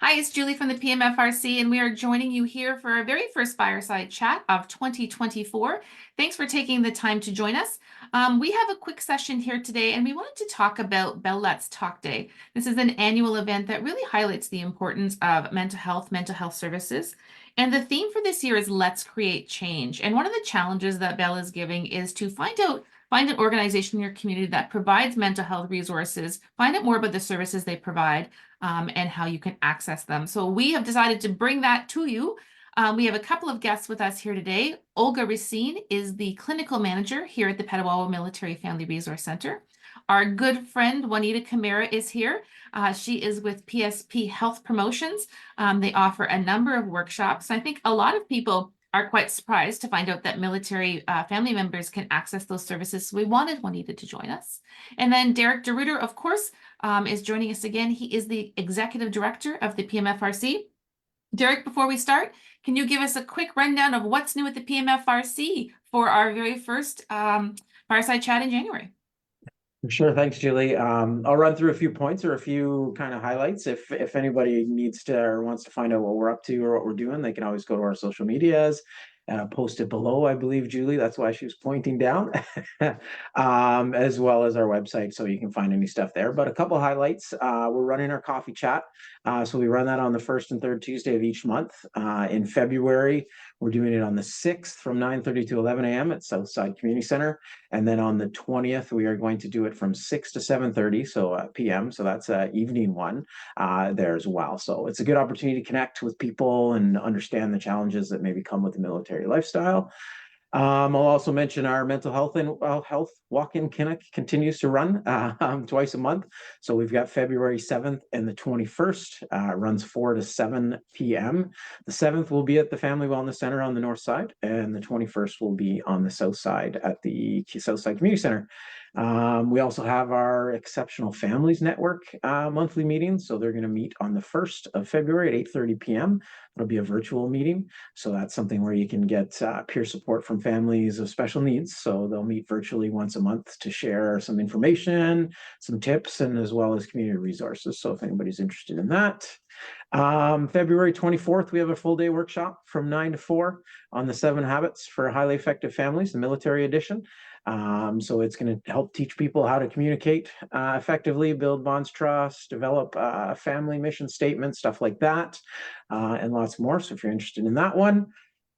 Hi, it's Julie from the PMFRC, and we are joining you here for our very first Fireside Chat of 2024. Thanks for taking the time to join us. We have a quick session here today, and we wanted to talk about Bell Let's Talk Day. This is an annual event that really highlights the importance of mental health services. And the theme for this year is Let's Create Change. And one of the challenges that Bell is giving is to find an organization in your community that provides mental health resources, find out more about the services they provide, and how you can access them. So we have decided to bring that to you. We have a couple of guests with us here today. Olga Racine is the clinical manager here at the Petawawa Military Family Resource Center. Our good friend Juanita Camara is here. She is with PSP Health Promotions. They offer a number of workshops. I think a lot of people are quite surprised to find out that military family members can access those services. So we wanted Juanita to join us. And then Derek DeRuiter, of course, is joining us again. He is the executive director of the PMFRC. Derek, before we start, can you give us a quick rundown of what's new at the PMFRC for our very first Fireside Chat in January? Sure, thanks, Julie. I'll run through a few points or a few kind of highlights. If anybody needs to or wants to find out what we're up to or what we're doing, they can always go to our social medias, post it below, I believe, Julie. That's why she was pointing down, as well as our website, so you can find any stuff there. But a couple highlights. We're running our coffee chat. So we run that on the first and third Tuesday of each month. In February, we're doing it on the 6th from 9:30 to 11 a.m. at Southside Community Center. And then on the 20th, we are going to do it from 6 to 7:30, so p.m. So that's an evening one there as well. So it's a good opportunity to connect with people and understand the challenges that maybe come with the military lifestyle. I'll also mention our mental health and health walk-in clinic continues to run twice a month. So we've got February 7th and the 21st, runs 4 to 7 p.m. The 7th will be at the Family Wellness Center on the north side, and the 21st will be on the south side at the Southside Community Center. We also have our Exceptional Families Network monthly meetings. So they're going to meet on the 1st of February at 8:30 p.m. It'll be a virtual meeting. So that's something where you can get peer support from families of special needs. So they'll meet virtually once a month to share some information, some tips, and as well as community resources. So if anybody's interested in that. February 24th, we have a full day workshop from 9 to 4 on the 7 habits for highly effective families, the military edition. So it's going to help teach people how to communicate effectively, build bonds, trust, develop family mission statements, stuff like that, and lots more. So if you're interested in that one.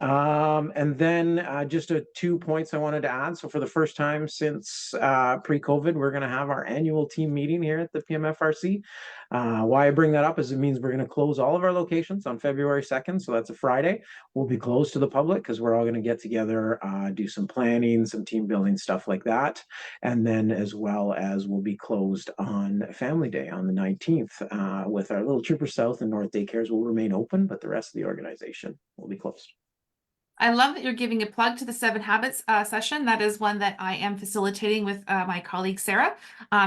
And then just 2 points I wanted to add. So for the first time since pre-COVID, we're going to have our annual team meeting here at the PMFRC. Why I bring that up is it means we're going to close all of our locations on February 2nd. So that's a Friday. We'll be closed to the public because we're all going to get together, do some planning, some team building, stuff like that. And then as well as we'll be closed on Family Day on the 19th with our little Trooper South and North daycares will remain open, but the rest of the organization will be closed. I love that you're giving a plug to the 7 Habits session. That is one that I am facilitating with my colleague, Sarah.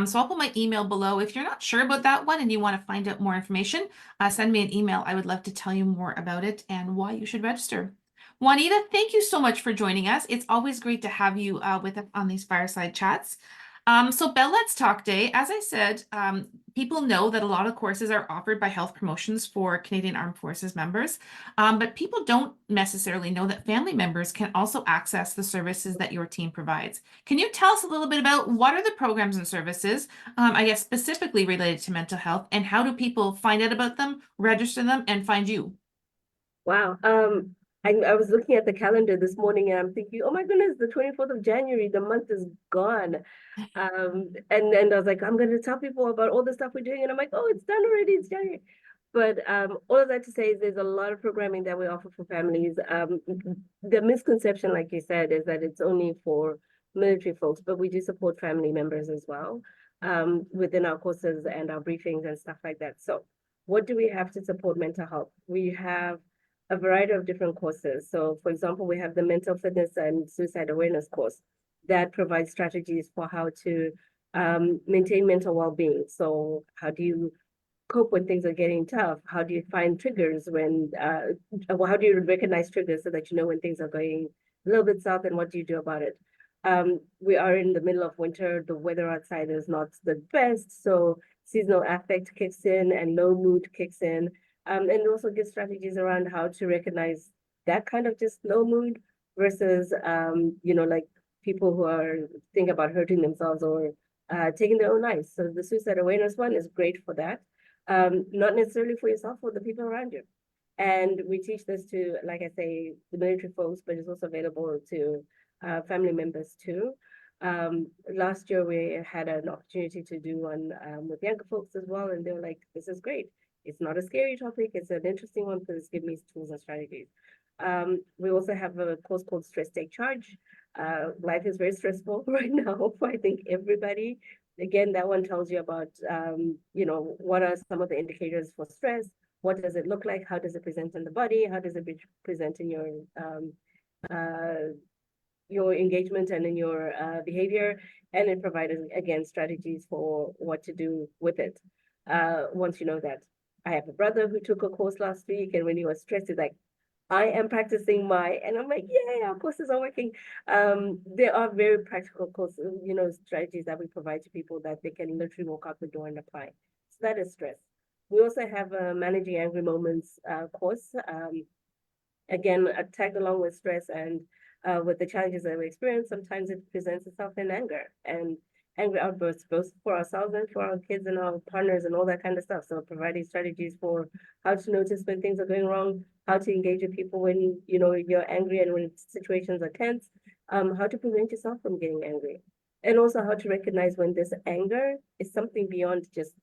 So I'll put my email below. If you're not sure about that one and you want to find out more information, send me an email. I would love to tell you more about it and why you should register. Juanita, thank you so much for joining us. It's always great to have you with us on these fireside chats. So Bell Let's Talk Day, as I said, people know that a lot of courses are offered by health promotions for Canadian Armed Forces members, but people don't necessarily know that family members can also access the services that your team provides. Can you tell us a little bit about what are the programs and services, I guess specifically related to mental health, and how do people find out about them, register them, and find you? Wow. I was looking at the calendar this morning and I'm thinking, oh my goodness, the 24th of January, the month is gone. And I was like, I'm going to tell people about all the stuff we're doing. And I'm like, oh, it's done already. It's January. But all of that to say is there's a lot of programming that we offer for families. The misconception, like you said, is that it's only for military folks, but we do support family members as well within our courses and our briefings and stuff like that. So what do we have to support mental health? We have a variety of different courses. So for example, we have the mental fitness and suicide awareness course that provides strategies for how to maintain mental well-being. So how do you cope when things are getting tough? How do you find triggers when, how do you recognize triggers so that you know when things are going a little bit south and what do you do about it? We are in the middle of winter. The weather outside is not the best. So seasonal affect kicks in and low mood kicks in. And it also gives strategies around how to recognize that kind of just low mood versus, like people who are thinking about hurting themselves or taking their own lives. So the suicide awareness one is great for that. Not necessarily for yourself, for the people around you. And we teach this to, like I say, the military folks, but it's also available to family members too. Last year we had an opportunity to do one with younger folks as well, and they were like, "This is great. It's not a scary topic. It's an interesting one because it's giving me tools and strategies." We also have a course called Stress Take Charge. Life is very stressful right now for I think everybody. Again, that one tells you about what are some of the indicators for stress. What does it look like? How does it present in the body? How does it present in your engagement and in your behavior? And it provides, again, strategies for what to do with it. Once you know that. I have a brother who took a course last week, and when he was stressed, he's like, I am practicing and I'm like, yeah, our courses are working. There are very practical courses, strategies that we provide to people that they can literally walk out the door and apply. So that is stress. We also have a Managing Angry Moments course. Again, tagged along with stress and with the challenges that we experience, sometimes it presents itself in anger and angry outbursts, both for ourselves and for our kids and our partners and all that kind of stuff. So providing strategies for how to notice when things are going wrong, how to engage with people when you're angry and when situations are tense, how to prevent yourself from getting angry, and also how to recognize when this anger is something beyond just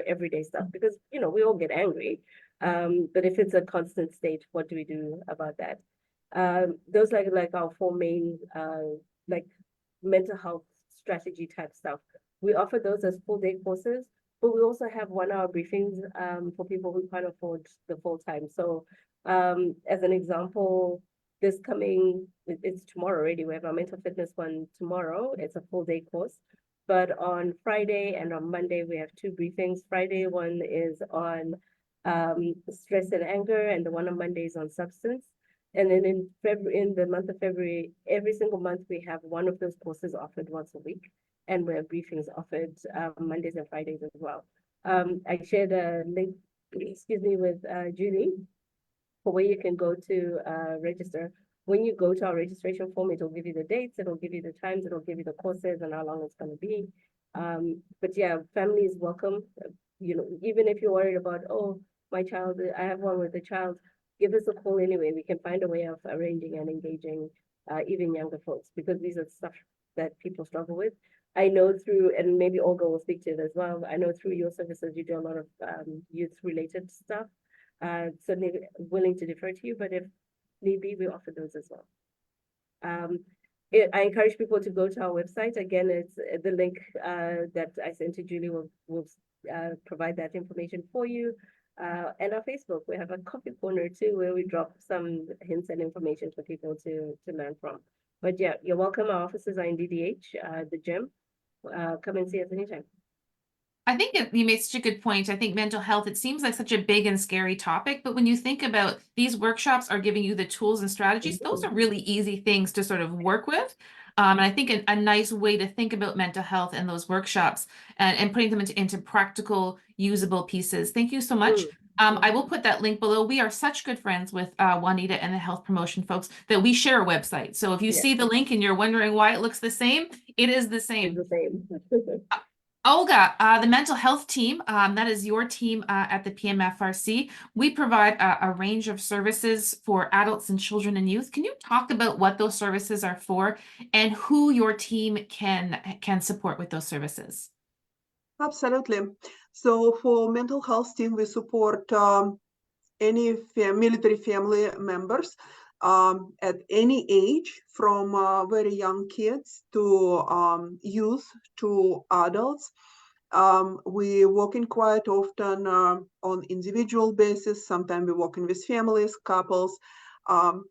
everyday stuff, because we all get angry, but if it's a constant state, what do we do about that? Those like our four main like mental health strategy type stuff. We offer those as full day courses, but we also have 1 hour briefings for people who can't afford the full time. So as an example, it's tomorrow already. We have our mental fitness one tomorrow. It's a full day course. But on Friday and on Monday, we have 2 briefings. Friday one is on stress and anger, and the one on Monday is on substance. And then in the month of February, every single month, we have one of those courses offered once a week, and we have briefings offered Mondays and Fridays as well. I shared a link, with Julie, for where you can go to register. When you go to our registration form, it'll give you the dates, it'll give you the times, it'll give you the courses and how long it's going to be. But yeah, family is welcome. Even if you're worried about, oh, my child, I have one with a child, give us a call anyway. We can find a way of arranging and engaging even younger folks, because these are stuff that people struggle with. I know through, and maybe Olga will speak to it as well, I know through your services, you do a lot of youth-related stuff. Certainly willing to defer to you, but if need be, we offer those as well. I encourage people to go to our website. Again, it's the link that I sent to Julie will provide that information for you. And our Facebook, we have a coffee corner too, where we drop some hints and information for people to learn from. But yeah, you're welcome. Our offices are in DDH, the gym. Come and see us anytime. I think you made such a good point. I think mental health, it seems like such a big and scary topic, but when you think about these workshops are giving you the tools and strategies, those are really easy things to sort of work with. And I think a nice way to think about mental health and those workshops and putting them into practical, usable pieces. Thank you so much. I will put that link below. We are such good friends with Juanita and the health promotion folks that we share a website. So if you see the link and you're wondering why it looks the same, it is the same. It's the same. Olga, the mental health team, that is your team at the PMFRC. We provide a range of services for adults and children and youth. Can you talk about what those services are for and who your team can support with those services? Absolutely. So for mental health team, we support any military family members at any age, from very young kids to youth to adults. We working quite often on individual basis. Sometimes we working with families, couples,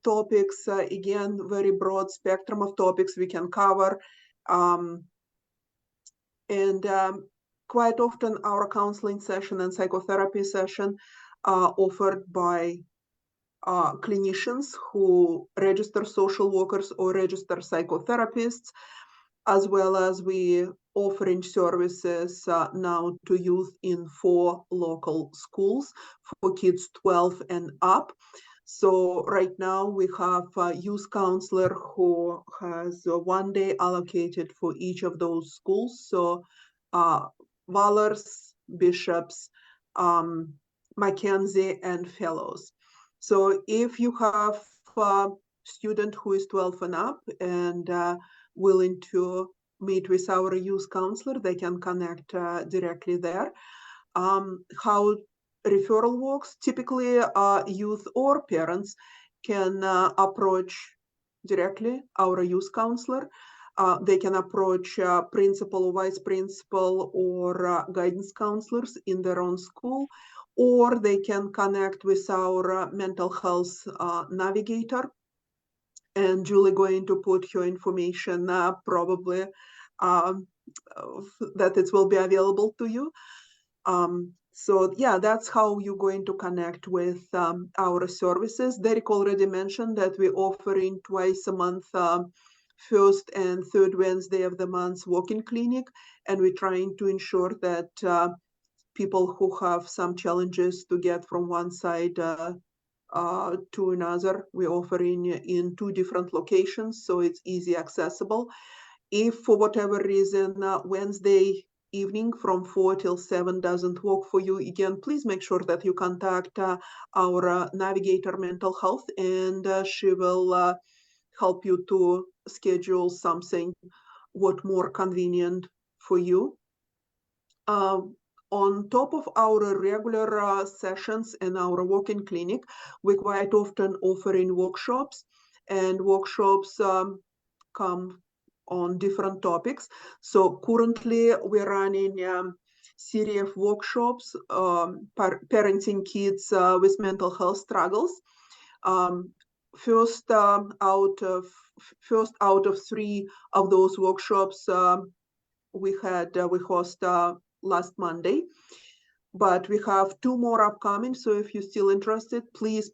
topics, again, very broad spectrum of topics we can cover. Quite often our counseling session and psychotherapy session are offered by clinicians who register social workers or register psychotherapists, as well as we offering services now to youth in 4 local schools for kids 12 and up. So right now we have a youth counselor who has 1 day allocated for each of those schools. So Valors, Bishops, Mackenzie, and Fellows. So if you have a student who is 12 and up and willing to meet with our youth counselor, they can connect directly there. How referral works, typically youth or parents can approach directly our youth counselor. They can approach principal or vice principal or guidance counselors in their own school, or they can connect with our mental health navigator. And Julie going to put her information probably that it will be available to you. So yeah, that's how you're going to connect with our services. Derek already mentioned that we're offering twice a month, first and third Wednesday of the month walk-in clinic, and we're trying to ensure that people who have some challenges to get from one side to another, we're offering in 2 different locations, so it's easy accessible. If for whatever reason Wednesday evening from 4 till 7 doesn't work for you, again, please make sure that you contact our navigator mental health, and she will help you to schedule something what more convenient for you. On top of our regular sessions and our walk-in clinic, we quite often offering workshops, and workshops come on different topics. So currently we're running series of workshops, parenting kids with mental health struggles. First out of 3 of those workshops we host last Monday, but we have 2 more upcoming. So if you're still interested, please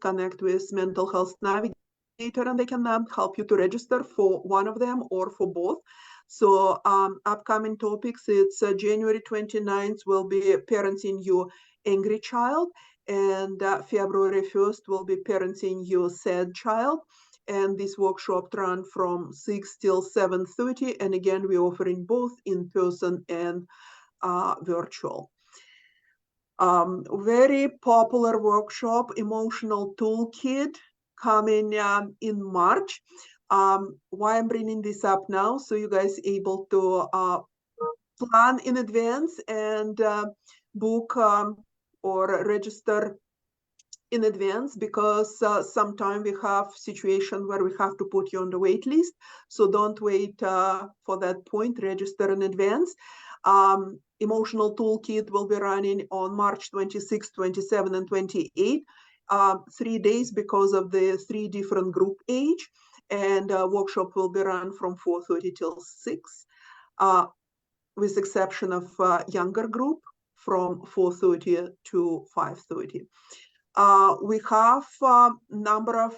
connect with Mental Health Navigator, and they can help you to register for one of them or for both. So upcoming topics, it's January 29th will be Parenting Your Angry Child, and February 1st will be Parenting Your Sad Child. And this workshop run from 6 till 7:30. And again, we're offering both in person and virtual. Very popular workshop, Emotional Toolkit, coming in March. Why I'm bringing this up now, so you guys able to plan in advance and book or register in advance, because sometimes we have situation where we have to put you on the wait list. So don't wait for that point, register in advance. Emotional Toolkit will be running on March 26, 27, and 28, 3 days because of the 3 different group age, and workshop will be run from 4:30 till 6, with exception of younger group from 4:30 to 5:30. We have a number of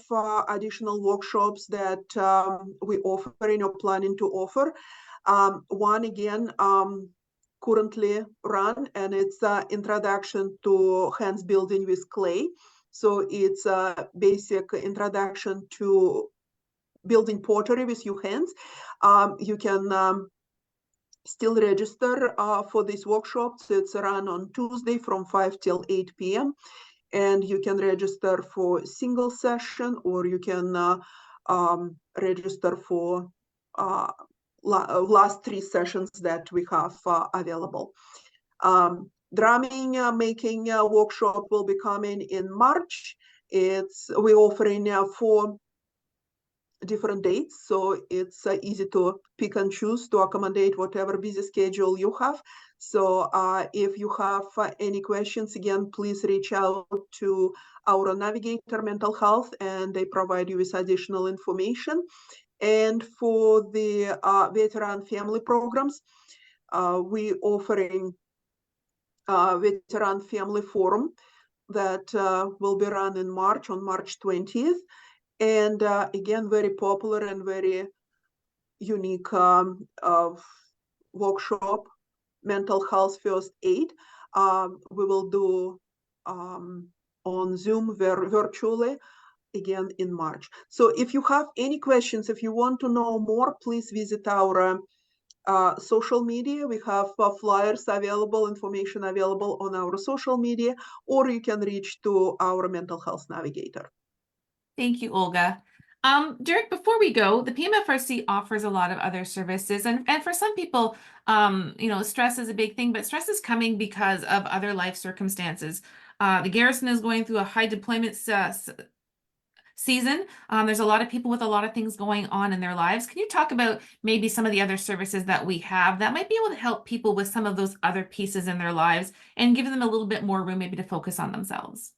additional workshops that we offering or planning to offer. One again, currently run, and it's introduction to hands building with clay. So it's a basic introduction to building pottery with your hands. You can still register for these workshops. It's run on Tuesday from 5 till 8 p.m. And you can register for single session, or you can register for last 3 sessions that we have available. Drumming making workshop will be coming in March. We're offering 4 different dates, so it's easy to pick and choose to accommodate whatever busy schedule you have. So if you have any questions, again, please reach out to our navigator mental health, and they provide you with additional information. And for the veteran family programs, we offering veteran family forum that will be run in March, on March 20th. And again, very popular and very unique workshop, mental health first aid. We will do on Zoom virtually again in March. So if you have any questions, if you want to know more, please visit our social media. We have flyers available, information available on our social media, or you can reach to our mental health navigator. Thank you, Olga. Derek, before we go, the PMFRC offers a lot of other services, and for some people, stress is a big thing, but stress is coming because of other life circumstances. The garrison is going through a high deployment season. There's a lot of people with a lot of things going on in their lives. Can you talk about maybe some of the other services that we have that might be able to help people with some of those other pieces in their lives and give them a little bit more room maybe to focus on themselves?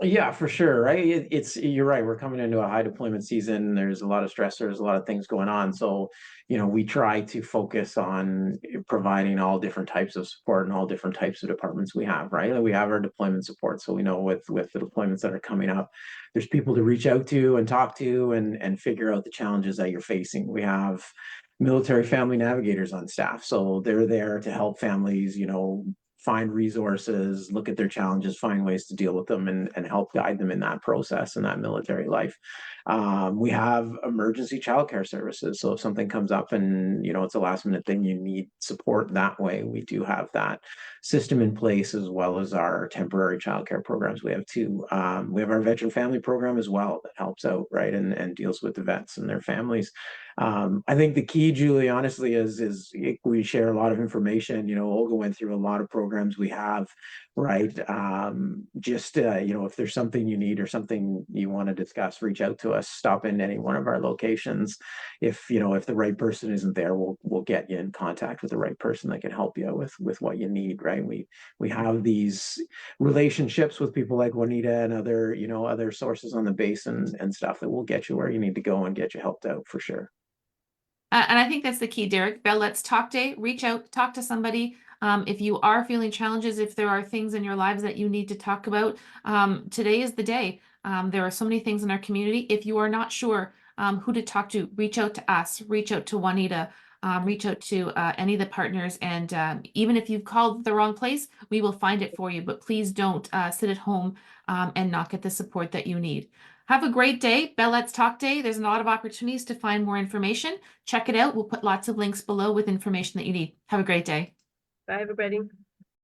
Yeah, for sure. Right. You're right. We're coming into a high deployment season. There's a lot of stressors, a lot of things going on. So, we try to focus on providing all different types of support and all different types of departments we have, right? We have our deployment support. So we know with the deployments that are coming up, there's people to reach out to and talk to and figure out the challenges that you're facing. We have military family navigators on staff. So they're there to help families, find resources, look at their challenges, find ways to deal with them and help guide them in that process in that military life. We have emergency childcare services. So if something comes up and, it's a last minute thing, you need support that way. We do have that system in place, as well as our temporary childcare programs. We have two. We have our veteran family program as well that helps out, right, and deals with the vets and their families. I think the key, Julie, honestly, is we share a lot of information. Olga went through a lot of programs we have, right? If there's something you need or something you want to discuss, reach out to us. Stop in any one of our locations. If the right person isn't there, we'll get you in contact with the right person that can help you with what you need, right? We have these relationships with people like Juanita and other sources on the base and stuff that will get you where you need to go and get you helped out for sure. And I think that's the key, Derek. Bell Let's Talk Day. Reach out, talk to somebody. If you are feeling challenges, if there are things in your lives that you need to talk about, today is the day. There are so many things in our community. If you are not sure who to talk to, reach out to us, reach out to Juanita, reach out to any of the partners. And even if you've called the wrong place, we will find it for you. But please don't sit at home and not get the support that you need. Have a great day. Bell Let's Talk Day. There's a lot of opportunities to find more information. Check it out. We'll put lots of links below with information that you need. Have a great day. Bye, everybody.